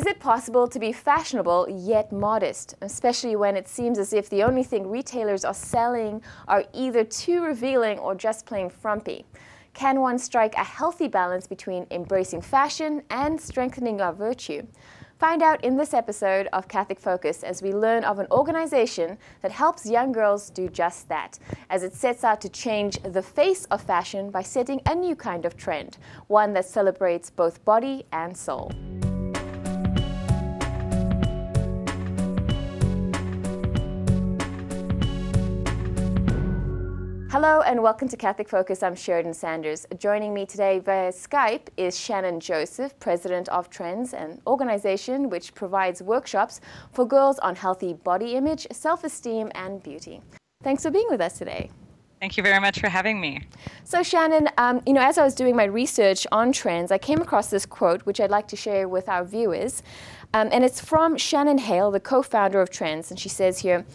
Is it possible to be fashionable yet modest, especially when it seems as if the only thing retailers are selling are either too revealing or just plain frumpy? Can one strike a healthy balance between embracing fashion and strengthening our virtue? Find out in this episode of Catholic Focus as we learn of an organization that helps young girls do just that, as it sets out to change the face of fashion by setting a new kind of trend, one that celebrates both body and soul. Hello and welcome to Catholic Focus. I'm Sheridan Sanders. Joining me today via Skype is Shannon Joseph, President of Trends, an organization which provides workshops for girls on healthy body image, self-esteem and beauty. Thanks for being with us today. Thank you very much for having me. So Shannon, as I was doing my research on trends, I came across this quote which I'd like to share with our viewers. And it's from Shannon Hale, the co-founder of Trends, and she says here,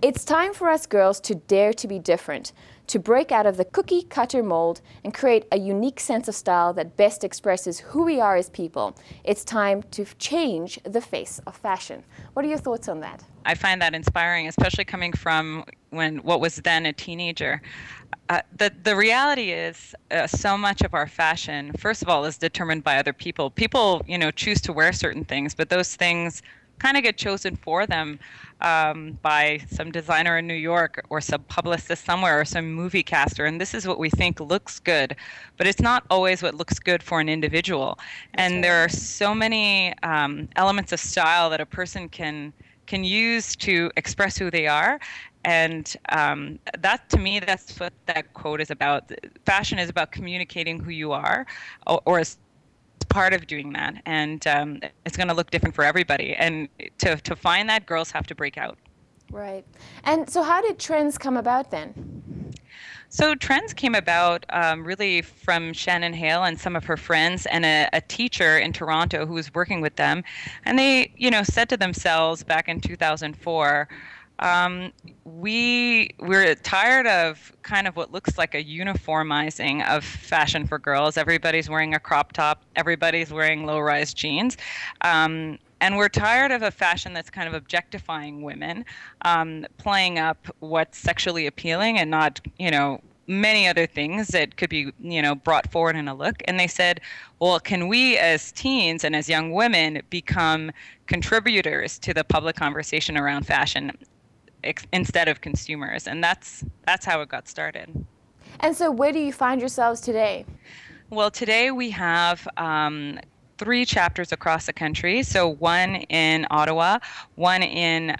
"It's time for us girls to dare to be different, to break out of the cookie-cutter mold and create a unique sense of style that best expresses who we are as people. It's time to change the face of fashion." What are your thoughts on that? I find that inspiring, especially coming from what was then a teenager. The reality is so much of our fashion, first of all, is determined by other people. People, choose to wear certain things, but those things kind of get chosen for them by some designer in New York or some publicist somewhere or some movie caster. And this is what we think looks good, but it's not always what looks good for an individual. And there are so many elements of style that a person can use to express who they are. And that, to me, that's what that quote is about. Fashion is about communicating who you are, or as part of doing that. And it's going to look different for everybody. And to find that, girls have to break out. Right. And so how did Trends come about then? So Trends came about really from Shannon Hale and some of her friends and a teacher in Toronto who was working with them. And they, said to themselves back in 2004, we're tired of kind of what looks like a uniformizing of fashion for girls. Everybody's wearing a crop top. Everybody's wearing low-rise jeans. And we're tired of a fashion that's kind of objectifying women, playing up what's sexually appealing and not, many other things that could be, brought forward in a look. And they said, well, can we as teens and as young women become contributors to the public conversation around fashion instead of consumers? And that's how it got started. And so where do you find yourselves today? Well, today we have 3 chapters across the country. So one in Ottawa, one in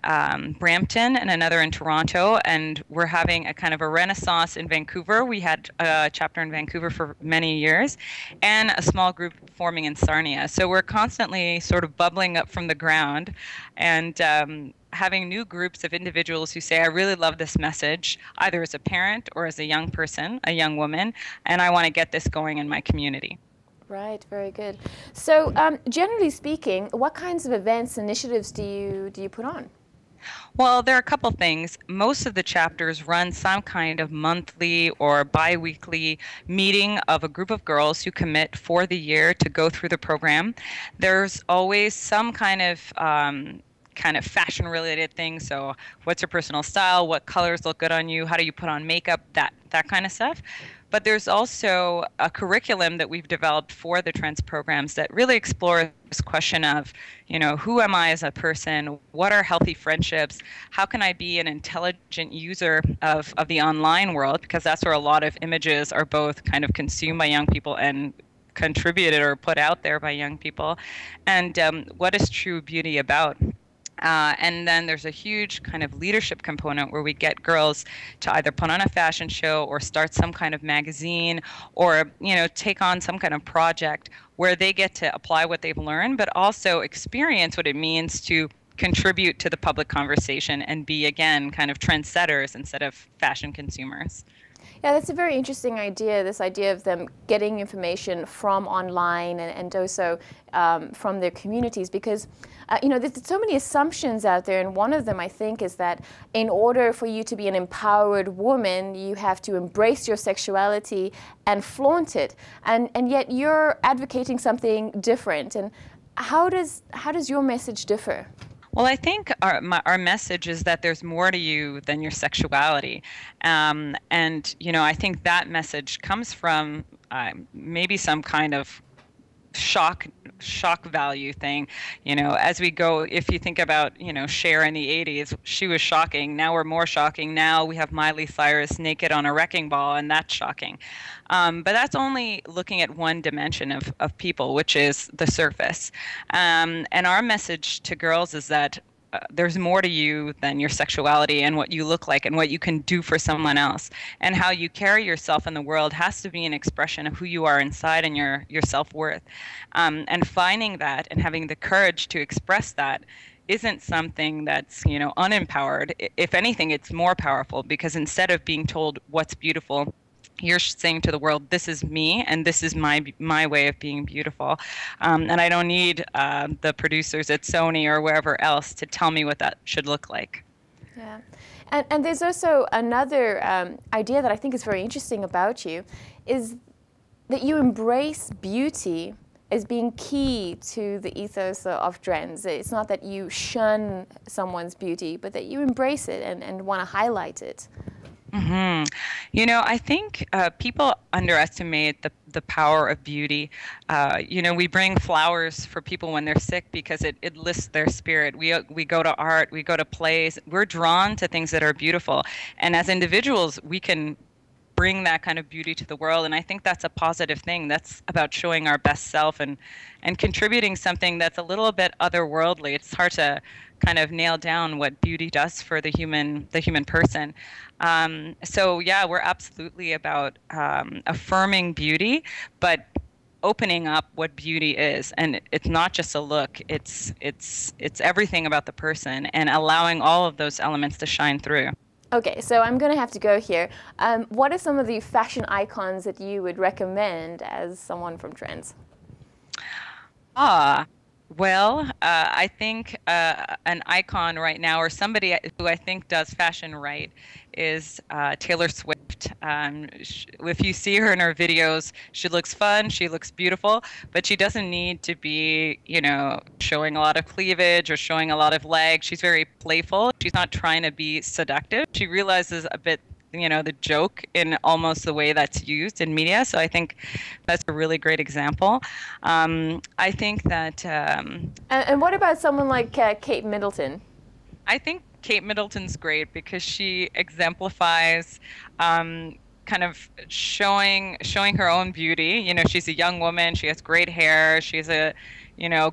Brampton, and another in Toronto. And we're having a kind of a renaissance in Vancouver. We had a chapter in Vancouver for many years, and a small group forming in Sarnia. So we're constantly sort of bubbling up from the ground and having new groups of individuals who say, I really love this message, either as a parent or as a young person, a young woman, and I want to get this going in my community. Right, very good. So generally speaking, what kinds of events, initiatives do you put on? Well, there are a couple things. Most of the chapters run some kind of monthly or bi-weekly meeting of a group of girls who commit for the year to go through the program. There's always some kind of fashion related thing. So what's your personal style? What colors look good on you? How do you put on makeup? That kind of stuff. But there's also a curriculum that we've developed for the Trends programs that really explores this question of, who am I as a person? What are healthy friendships? How can I be an intelligent user of the online world? Because that's where a lot of images are both kind of consumed by young people and contributed or put out there by young people. And what is true beauty about? And then there's a huge kind of leadership component where we get girls to either put on a fashion show or start some kind of magazine or, take on some kind of project where they get to apply what they've learned, but also experience what it means to contribute to the public conversation and be, again, kind of trendsetters instead of fashion consumers. Yeah, that's a very interesting idea, this idea of them getting information from online and also from their communities, because there's so many assumptions out there, and one of them, I think, is that in order for you to be an empowered woman, you have to embrace your sexuality and flaunt it, and yet you're advocating something different. And How does your message differ? Well, I think our message is that there's more to you than your sexuality, and I think that message comes from maybe some kind of shock value thing. As we go, if you think about Cher in the 80s, she was shocking. Now we're more shocking. Now we have Miley Cyrus naked on a wrecking ball, and that's shocking. But that's only looking at one dimension of people, which is the surface. And our message to girls is that there's more to you than your sexuality and what you look like and what you can do for someone else. And how you carry yourself in the world has to be an expression of who you are inside and your self-worth. And finding that and having the courage to express that isn't something that's, unempowered. If anything, it's more powerful, because instead of being told what's beautiful, you're saying to the world, this is me, and this is my way of being beautiful. And I don't need the producers at Sony or wherever else to tell me what that should look like. Yeah. And there's also another idea that I think is very interesting about you, is that you embrace beauty as being key to the ethos of trends. It's not that you shun someone's beauty, but that you embrace it and want to highlight it. Mm-hmm. I think people underestimate the power of beauty. We bring flowers for people when they're sick because it lifts their spirit. We go to art, we go to plays. We're drawn to things that are beautiful. And as individuals, we can bring that kind of beauty to the world. And I think that's a positive thing. That's about showing our best self and contributing something that's a little bit otherworldly. It's hard to kind of nail down what beauty does for the human person. So yeah, we're absolutely about affirming beauty, but opening up what beauty is. And it's not just a look, it's everything about the person, and allowing all of those elements to shine through. Okay, so I'm going to have to go here. What are some of the fashion icons that you would recommend as someone from Trends? Well, I think an icon right now, or somebody who I think does fashion right, is Taylor Swift. If you see her in her videos, she looks fun, she looks beautiful, but she doesn't need to be, showing a lot of cleavage or showing a lot of legs. She's very playful. She's not trying to be seductive. She realizes a bit the joke in almost the way that's used in media. So I think that's a really great example. I think that... And what about someone like Kate Middleton? I think Kate Middleton's great because she exemplifies kind of showing her own beauty. She's a young woman. She has great hair. She's a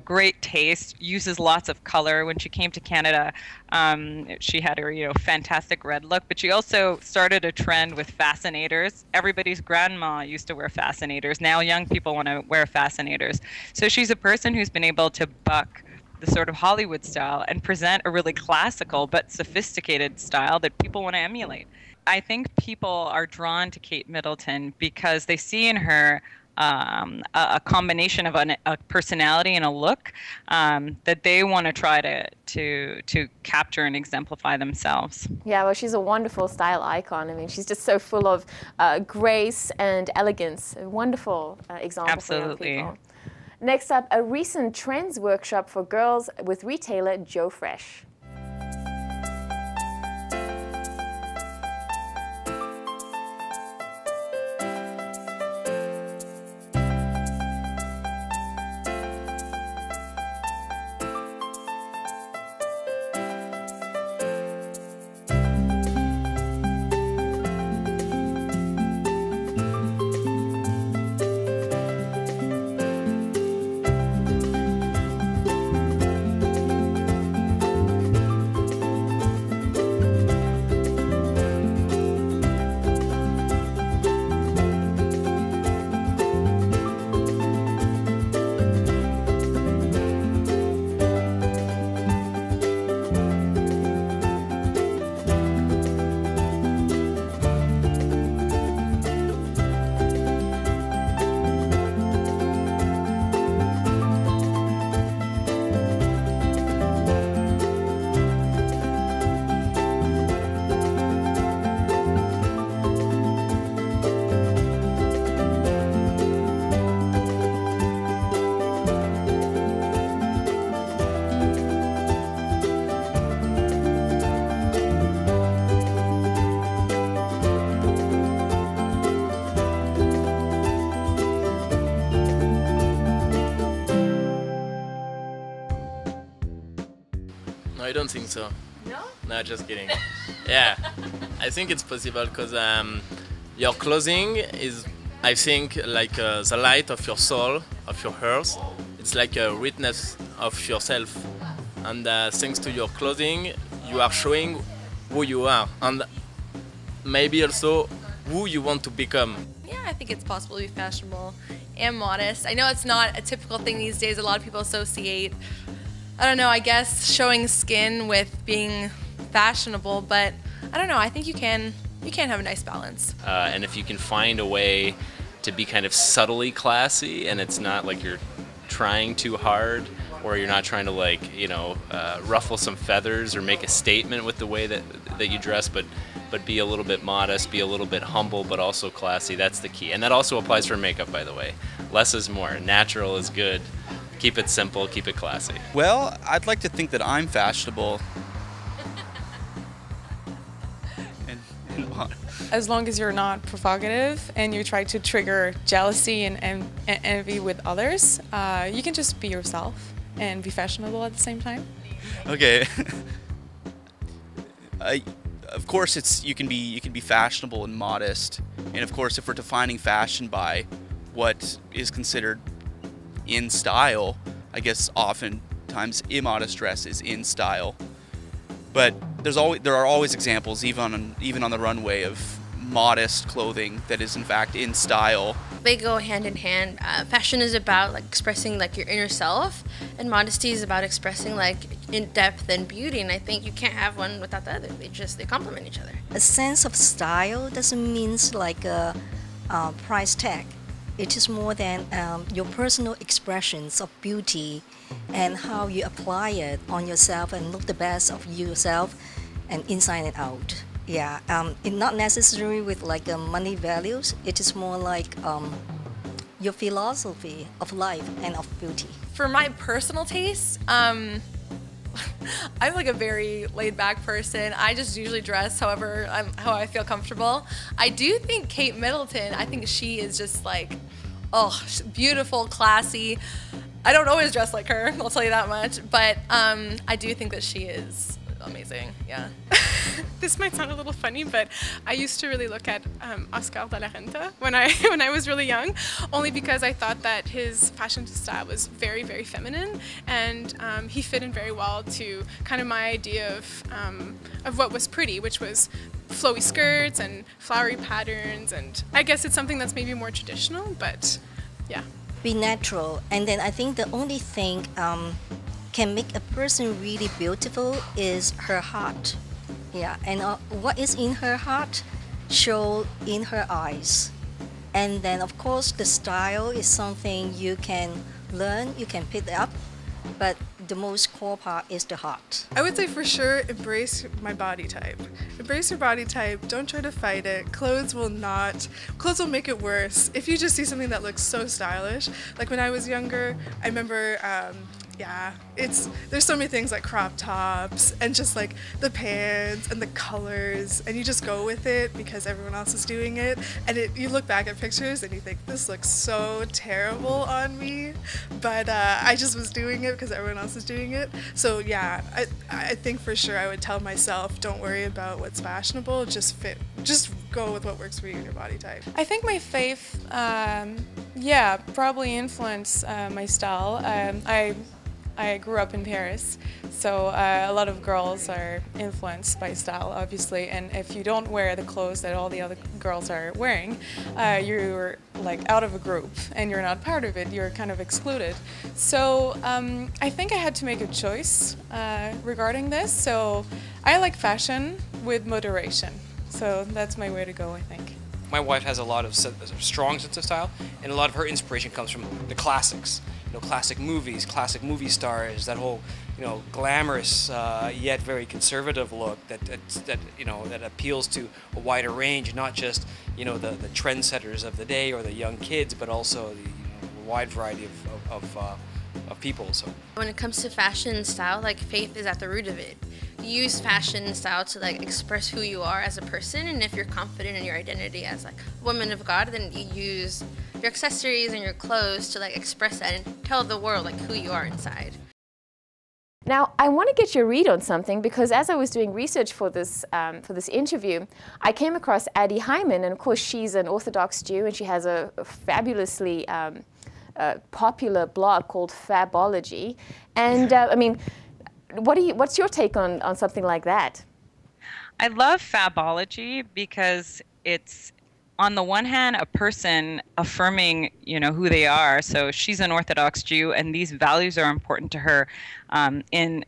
great taste, uses lots of color. When she came to Canada, she had her, fantastic red look, but she also started a trend with fascinators. Everybody's grandma used to wear fascinators. Now young people want to wear fascinators. So she's a person who's been able to buck the sort of Hollywood style and present a really classical but sophisticated style that people want to emulate. I think people are drawn to Kate Middleton because they see in her a combination of a personality and a look that they want to try to capture and exemplify themselves. Yeah, well, she's a wonderful style icon. I mean, she's just so full of grace and elegance. A wonderful example for young people. Next up, a recent trends workshop for girls with retailer Joe Fresh. No, I don't think so. No? No, just kidding. Yeah, I think it's possible because your clothing is, I think, like the light of your soul, of your heart. It's like a witness of yourself. And thanks to your clothing, you are showing who you are and maybe also who you want to become. Yeah, I think it's possible to be fashionable and modest. I know it's not a typical thing these days. A lot of people associate, I don't know, I guess showing skin with being fashionable, but I don't know, I think you can have a nice balance. And if you can find a way to be kind of subtly classy, and it's not like you're trying too hard, or you're not trying to, like, you know, ruffle some feathers or make a statement with the way that you dress, but be a little bit modest, be a little bit humble, but also classy. That's the key. And that also applies for makeup, by the way. Less is more. Natural is good. Keep it simple, keep it classy. Well, I'd like to think that I'm fashionable. and As long as you're not provocative and you try to trigger jealousy and envy with others, you can just be yourself and be fashionable at the same time. Okay. Of course, you can be fashionable and modest, and of course, if we're defining fashion by what is considered in style, I guess oftentimes immodest dress is in style. But there are always examples, even on the runway, of modest clothing that is in fact in style. They go hand in hand. Fashion is about like expressing like your inner self, and modesty is about expressing like in depth and beauty. And I think you can't have one without the other. They complement each other. A sense of style doesn't mean like a price tag. It is more than your personal expressions of beauty and how you apply it on yourself and look the best of yourself and inside and out. Yeah, it's not necessarily with like money values. It is more like your philosophy of life and of beauty. For my personal taste, I'm like a very laid-back person. I just usually dress how I feel comfortable. I do think Kate Middleton, I think she is just like, oh, beautiful, classy. I don't always dress like her, I'll tell you that much, but I do think that she is amazing, yeah. This might sound a little funny, but I used to really look at Oscar de la Renta when I was really young, only because I thought that his fashion style was very, very feminine, and he fit in very well to kind of my idea of what was pretty, which was flowy skirts and flowery patterns, and I guess it's something that's maybe more traditional, but yeah. Be natural, and then I think the only thing can make a person really beautiful is her heart. Yeah, and what is in her heart show in her eyes. And then of course the style is something you can learn, you can pick up, but the most core part is the heart. I would say for sure embrace my body type. Embrace your body type, don't try to fight it. Clothes will make it worse. If you just see something that looks so stylish, like when I was younger, I remember yeah, there's so many things like crop tops and just like the pants and the colors, and you just go with it because everyone else is doing it, and you look back at pictures and you think this looks so terrible on me, but I just was doing it because everyone else is doing it. So yeah, I think for sure I would tell myself, don't worry about what's fashionable, just go with what works for you and your body type. I think my faith, yeah, probably influenced my style. I grew up in Paris, so a lot of girls are influenced by style, obviously, and if you don't wear the clothes that all the other girls are wearing, you're like out of a group and you're not part of it, you're kind of excluded. So I think I had to make a choice regarding this, so I like fashion with moderation, so that's my way to go, I think. My wife has a lot of strong sense of style, and a lot of her inspiration comes from the classics. You know, classic movies, classic movie stars, that whole, you know, glamorous yet very conservative look that appeals to a wider range, not just, you know, the trendsetters of the day or the young kids, but also the wide variety of people. So when it comes to fashion and style, like faith is at the root of it. You use fashion and style to like express who you are as a person, and if you're confident in your identity as like a woman of God, then you use your accessories and your clothes to like express that and tell the world like who you are inside. Now, I want to get your read on something because as I was doing research for this interview, I came across Addie Hyman, and of course she's an Orthodox Jew, and she has a fabulously popular blog called Fabology. And I mean, what's your take on something like that? I love Fabology because it's, on the one hand, a person affirming, who they are. So she's an Orthodox Jew, and these values are important to her in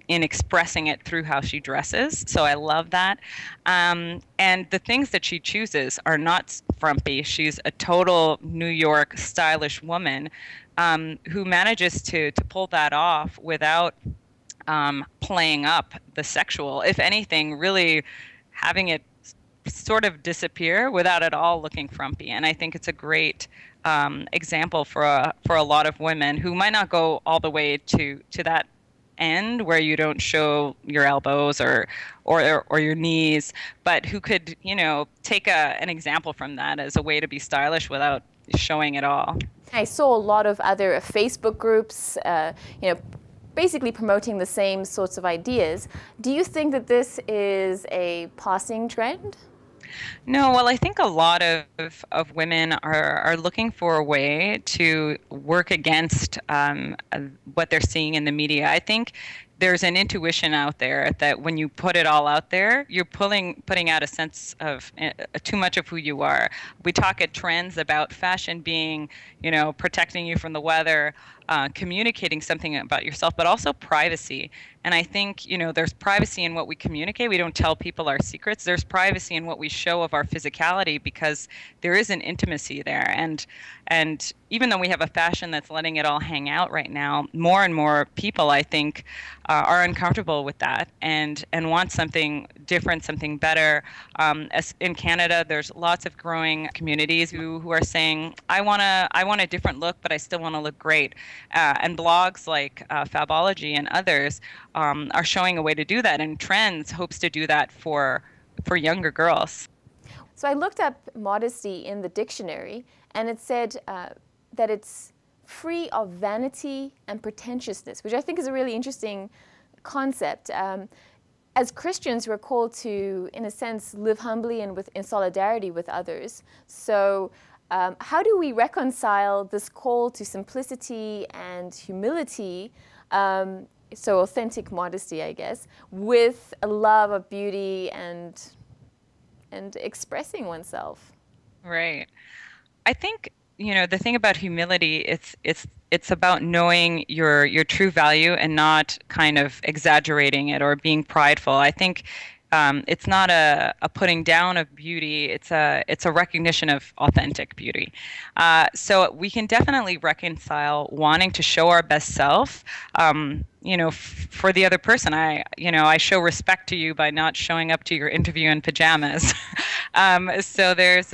expressing it through how she dresses. So I love that. And the things that she chooses are not frumpy. She's a total New York stylish woman who manages to pull that off without playing up the sexual. If anything, really having it sort of disappear without at all looking frumpy. And I think it's a great example for a lot of women who might not go all the way to that end where you don't show your elbows or your knees, but who could take an example from that as a way to be stylish without showing it all. I saw a lot of other Facebook groups, basically promoting the same sorts of ideas. Do you think that this is a passing trend? No, well, I think a lot of women are looking for a way to work against what they're seeing in the media. I think there's an intuition out there that when you put it all out there, you're putting out a sense of too much of who you are. We talk at Trends about fashion being, protecting you from the weather, communicating something about yourself, but also privacy. And I think, there's privacy in what we communicate. We don't tell people our secrets. There's privacy in what we show of our physicality because there is an intimacy there. And even though we have a fashion that's letting it all hang out right now, more and more people, I think, are uncomfortable with that and want something different, something better. As in Canada, there's lots of growing communities who are saying, I want a different look, but I still want to look great. And blogs like Fabology and others are showing a way to do that, and Trends hopes to do that for younger girls. So I looked up modesty in the dictionary, and it said that it's free of vanity and pretentiousness, which I think is a really interesting concept. As Christians, we're called to, in a sense, live humbly and in solidarity with others. So how do we reconcile this call to simplicity and humility, so authentic modesty, I guess, with a love of beauty and expressing oneself? Right. I think, the thing about humility, it's about knowing your true value and not kind of exaggerating it or being prideful. I think it's not a putting down of beauty. It's a recognition of authentic beauty. So we can definitely reconcile wanting to show our best self, for the other person. I show respect to you by not showing up to your interview in pajamas. So there's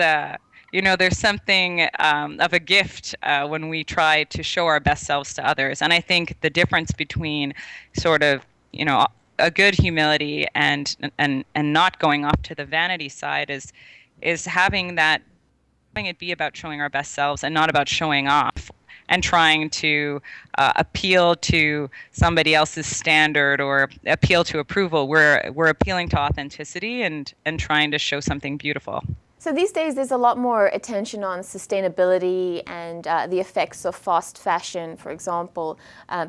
something of a gift when we try to show our best selves to others. And I think the difference between sort of, a good humility and not going off to the vanity side is having it be about showing our best selves and not about showing off and trying to appeal to somebody else's standard or appeal to approval. We're appealing to authenticity and trying to show something beautiful. So these days there's a lot more attention on sustainability and the effects of fast fashion, for example.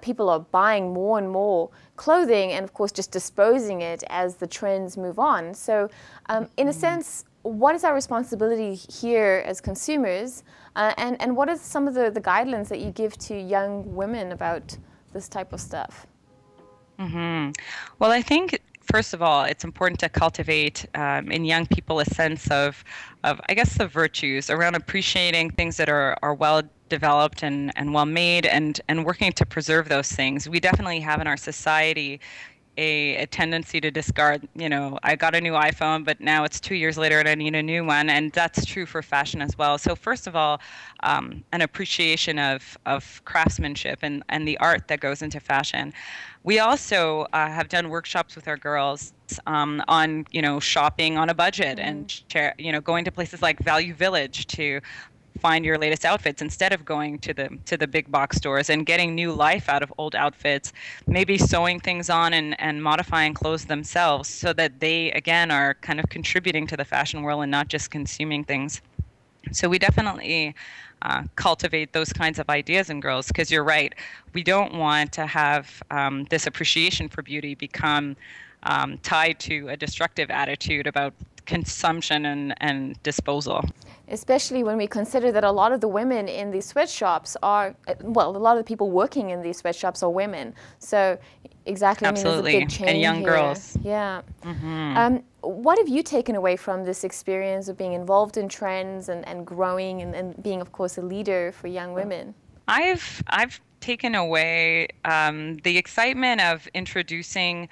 People are buying more and more clothing and of course just disposing it as the trends move on. So in a sense, what is our responsibility here as consumers and what are some of the guidelines that you give to young women about this type of stuff? Mm-hmm. Well, I think first of all, it's important to cultivate in young people a sense of I guess, the virtues around appreciating things that are well developed and well made and working to preserve those things. We definitely have in our society a tendency to discard, I got a new iPhone, but now it's 2 years later and I need a new one. And that's true for fashion as well. So first of all, an appreciation of craftsmanship and the art that goes into fashion. We also have done workshops with our girls on, shopping on a budget and, going to places like Value Village to find your latest outfits instead of going to the big box stores and getting new life out of old outfits, maybe sewing things on and modifying clothes themselves so that they again are kind of contributing to the fashion world and not just consuming things. So we definitely cultivate those kinds of ideas in girls, because you're right, we don't want to have this appreciation for beauty become tied to a destructive attitude about consumption and disposal. Especially when we consider that a lot of the women in these sweatshops are, well, a lot of the people working in these sweatshops are women. So exactly, absolutely. I mean, there's a big change and young here. girls. Yeah. What have you taken away from this experience of being involved in trends and growing and being, of course, a leader for young women? I've taken away the excitement of introducing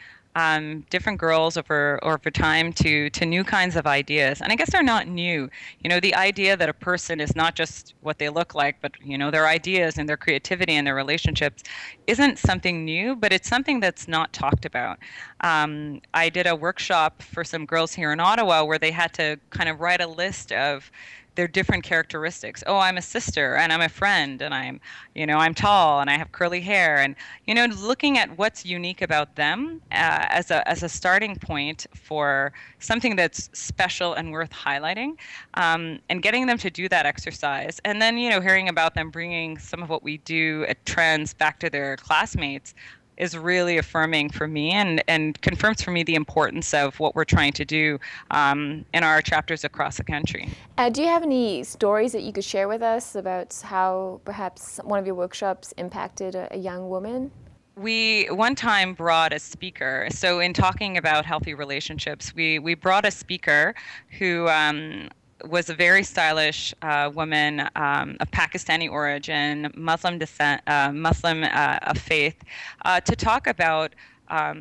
different girls over time to new kinds of ideas. And I guess they're not new. You know, the idea that a person is not just what they look like, but, you know, their ideas and their creativity and their relationships isn't something new, but it's something that's not talked about. I did a workshop for some girls here in Ottawa where they had to kind of write a list of their different characteristics. Oh, I'm a sister and I'm a friend and I'm tall and I have curly hair, and, you know, looking at what's unique about them as a starting point for something that's special and worth highlighting, and getting them to do that exercise. And then, you know, hearing about them bringing some of what we do at Trends back to their classmates is really affirming for me and confirms for me the importance of what we're trying to do in our chapters across the country. Do you have any stories that you could share with us about how perhaps one of your workshops impacted a young woman? We one time brought a speaker. So in talking about healthy relationships, we brought a speaker who was a very stylish woman of Pakistani origin, Muslim descent, Muslim of faith, to talk about how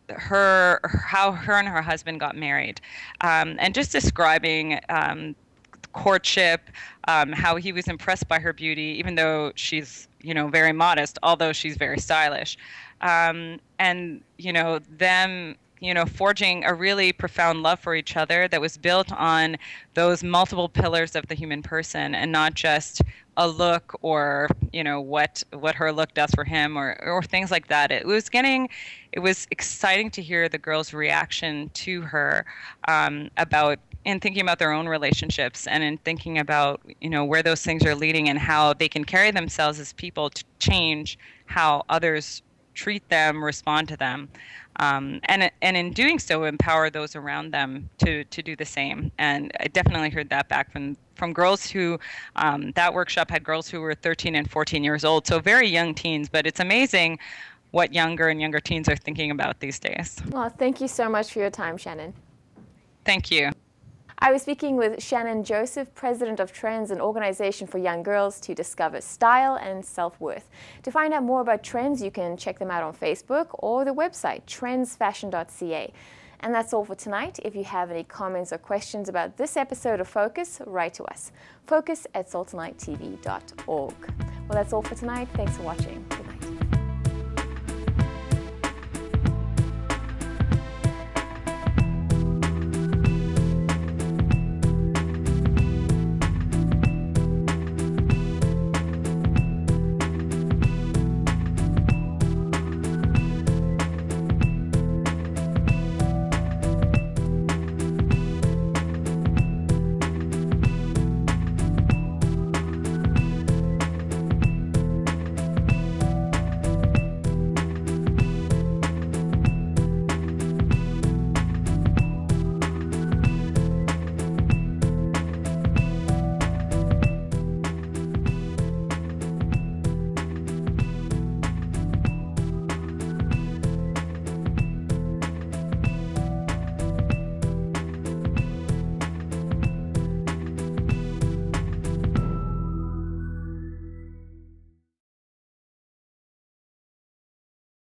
her and her husband got married, and just describing courtship, how he was impressed by her beauty, even though she's, you know, very modest, although she's very stylish, and, you know, them, you know, forging a really profound love for each other that was built on those multiple pillars of the human person, and not just a look or, you know, what her look does for him or things like that. It was exciting to hear the girls' reaction to her about in thinking about their own relationships and in thinking about, you know, where those things are leading and how they can carry themselves as people to change how others treat them, respond to them, and in doing so, empower those around them to do the same. And I definitely heard that back from girls who, that workshop had girls who were 13 and 14 years old, so very young teens. But it's amazing what younger and younger teens are thinking about these days. Well, thank you so much for your time, Shannon. Thank you. I was speaking with Shannon Joseph, President of Trends, an organization for young girls to discover style and self-worth. To find out more about Trends, you can check them out on Facebook or the website, trendsfashion.ca. And that's all for tonight. If you have any comments or questions about this episode of Focus, write to us. focus@saltandlighttv.org. Well, that's all for tonight. Thanks for watching.